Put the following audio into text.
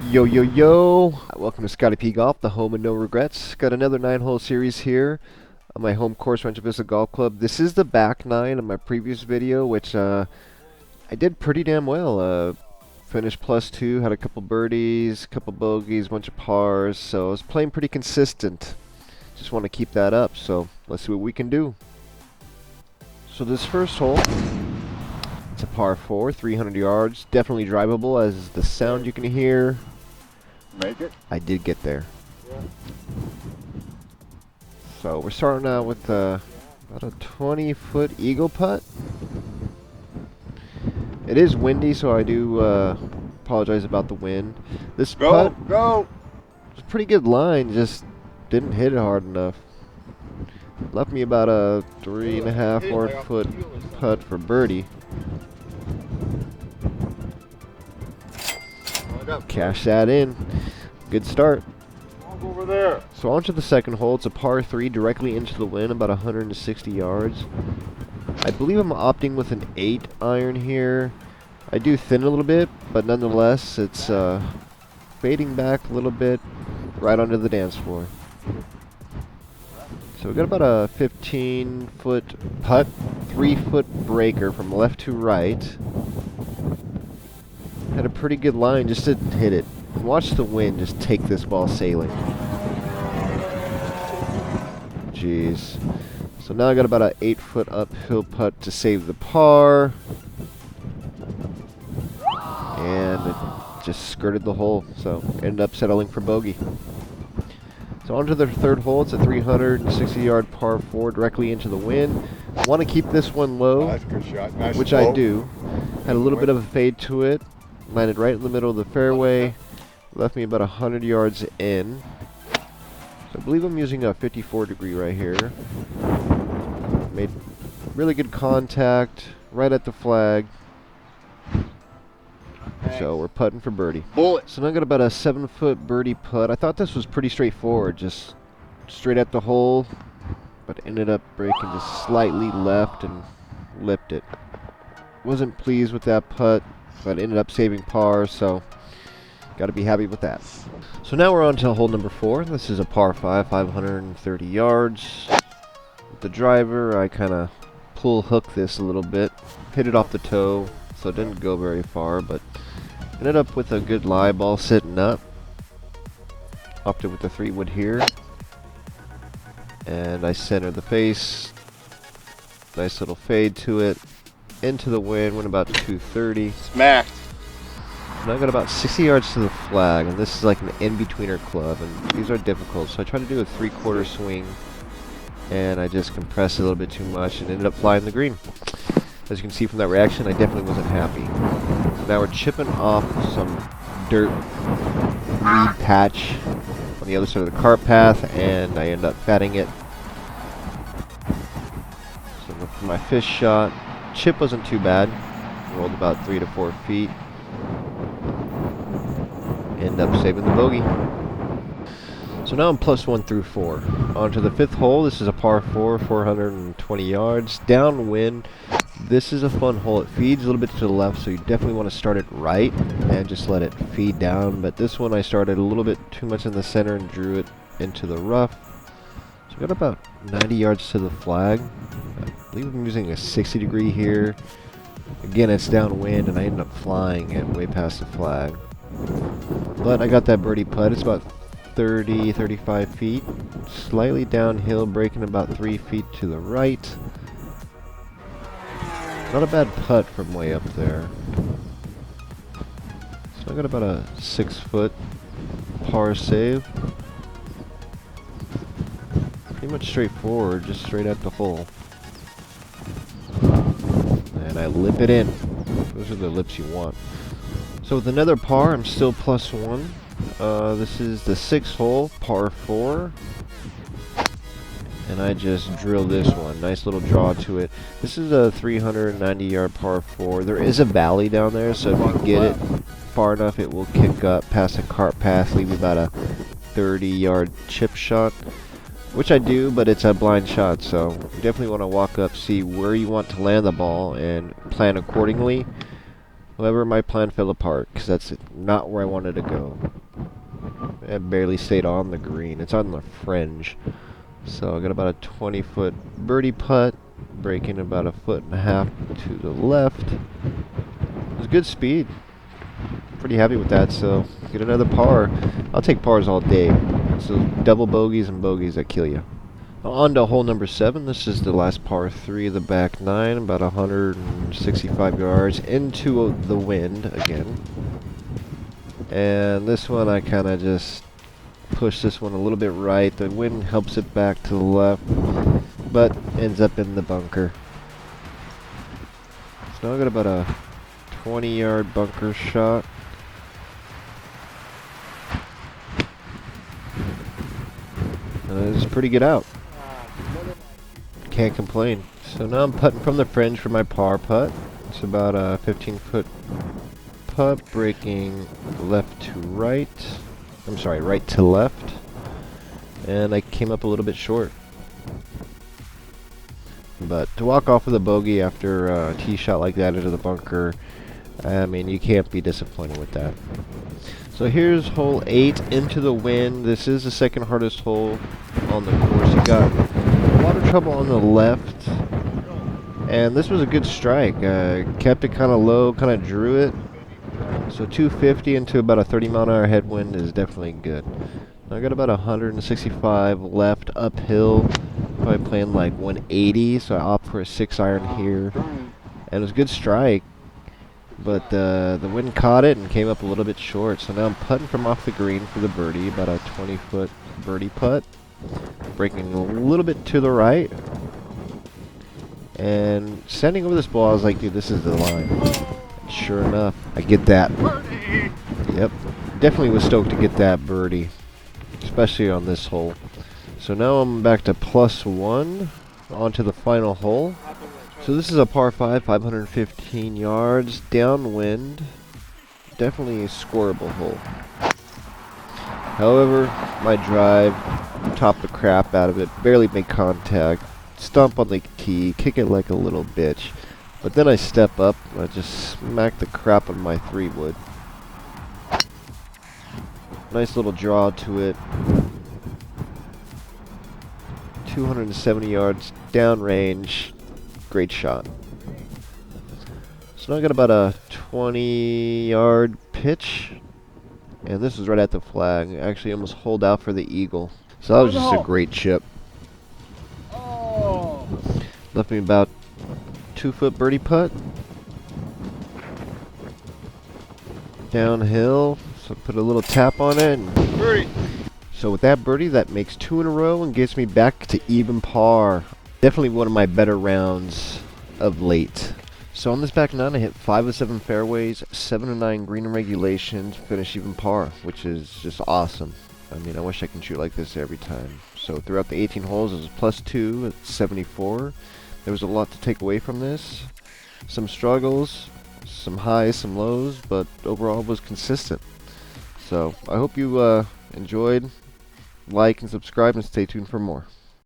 Yo, yo, yo! Welcome to Scotty P Golf, the home of no regrets. Got another 9-hole series here on my home course, Rancho Vista Golf Club. This is the back 9 of my previous video, which I did pretty damn well. Finished +2, had a couple birdies, couple bogeys, bunch of pars, so I was playing pretty consistent. Just want to keep that up, so let's see what we can do. So this first hole, it's a par 4, 300 yards, definitely drivable as the sound you can hear. Make it? I did get there. Yeah. So we're starting out with about a 20-foot eagle putt. It is windy, so I do apologize about the wind. This putt was a pretty good line, just didn't hit it hard enough. Left me about a 3.5, 4 foot putt for birdie. Cash that in. Good start. Over there. So on to the second hole. It's a par 3 directly into the wind, about 160 yards. I believe I'm opting with an 8 iron here. I do thin a little bit, but nonetheless, it's fading back a little bit right onto the dance floor. So we got about a 15-foot putt, 3-foot breaker from left to right. Had a pretty good line, just didn't hit it. Watch the wind just take this ball sailing. Jeez. So now I got about an 8-foot uphill putt to save the par. And it just skirted the hole, so ended up settling for bogey. So on to the third hole. It's a 360-yard par 4 directly into the wind. I want to keep this one low, That's a good shot. Nice which slope. I do. Had a little bit of a fade to it. Landed right in the middle of the fairway. Left me about 100 yards in. So I believe I'm using a 54 degree right here. Made really good contact right at the flag. So we're putting for birdie. Bullet. So now I got about a 7-foot birdie putt. I thought this was pretty straightforward, just straight at the hole, but ended up breaking just slightly left and lipped it. Wasn't pleased with that putt, but ended up saving par, so got to be happy with that. So now we're on to hole number 4. This is a par 5, 530 yards. With the driver, I kind of pull hook this a little bit, hit it off the toe, so it didn't go very far, but ended up with a good lie ball sitting up. Opted with the 3-wood here, and I centered the face. Nice little fade to it. Into the wind, went about 230. Smacked. And I got about 60 yards to the flag, and this is like an in-betweener club, and these are difficult, so I tried to do a 3/4 swing, and I just compressed a little bit too much and ended up flying the green. As you can see from that reaction, I definitely wasn't happy. Now we're chipping off some dirt weed patch on the other side of the cart path, and I end up fatting it. So for my fish shot, chip wasn't too bad. Rolled about 3 to 4 feet. End up saving the bogey. So now I'm +1 through 4. On to the 5th hole. This is a par 4, 420 yards. Downwind. This is a fun hole. It feeds a little bit to the left, so you definitely want to start it right and just let it feed down. But this one I started a little bit too much in the center and drew it into the rough. So I got about 90 yards to the flag. I believe I'm using a 60 degree here. Again, it's downwind, and I ended up flying it way past the flag. But I got that birdie putt. It's about 30, 35 feet. Slightly downhill, breaking about 3 feet to the right. Not a bad putt from way up there. So I got about a 6-foot par save. Pretty much straightforward, just straight at the hole. And I lip it in. Those are the lips you want. So with another par, I'm still +1. This is the 6th hole, par 4. And I just drill this one. Nice little draw to it. This is a 390-yard par 4. There is a valley down there, so if you get it far enough, it will kick up past the cart path, leave you about a 30-yard chip shot. Which I do, but it's a blind shot, so you definitely want to walk up, see where you want to land the ball, and plan accordingly. However, my plan fell apart because that's not where I wanted to go. It barely stayed on the green. It's on the fringe. So I got about a 20-foot birdie putt, breaking about a foot and a half to the left. It was good speed. Pretty happy with that, so get another par. I'll take pars all day. So double bogeys and bogeys that kill you. On to hole number 7. This is the last par 3 of the back 9, about 165 yards into the wind again. And this one I kind of just push this one a little bit right. The wind helps it back to the left, but ends up in the bunker. So now I got about a 20-yard bunker shot. It's a pretty good out. Can't complain. So now I'm putting from the fringe for my par putt. It's about a 15-foot putt, breaking left to right. I'm sorry, right to left. And I came up a little bit short. But to walk off with a bogey after a tee shot like that into the bunker, I mean, you can't be disappointed with that. So here's hole 8 into the wind. This is the second hardest hole on the course. You got water trouble on the left, and this was a good strike. Kept it kind of low, kind of drew it. So 250 into about a 30-mile-an-hour headwind is definitely good. I got about 165 left uphill. Probably playing like 180, so I opt for a 6-iron here. And it was a good strike, but the wind caught it and came up a little bit short. So now I'm putting from off the green for the birdie, about a 20-foot birdie putt. Breaking a little bit to the right. And sending over this ball, I was like, dude, this is the line. Sure enough, I get that. Yep, definitely was stoked to get that birdie, especially on this hole. So now I'm back to +1 onto the final hole. So this is a par 5, 515 yards, downwind. Definitely a scoreable hole. However, my drive topped the crap out of it, barely made contact, stomp on the tee, kick it like a little bitch. But then I step up, and I just smack the crap on my 3-wood. Nice little draw to it. 270 yards downrange. Great shot. So now I got about a 20-yard pitch. And this was right at the flag. I actually almost holed out for the eagle. So that was just a great chip. Left me about 2-foot birdie putt. Downhill. So put a little tap on it. And birdie. So with that birdie, that makes 2 in a row and gets me back to even par. Definitely one of my better rounds of late. So on this back 9, I hit 5 of 7 fairways, 7 of 9 green and regulations, finish even par, which is just awesome. I mean, I wish I could shoot like this every time. So throughout the 18 holes, it was +2 at 74. There was a lot to take away from this. Some struggles, some highs, some lows, but overall it was consistent. So I hope you enjoyed. Like and subscribe and stay tuned for more.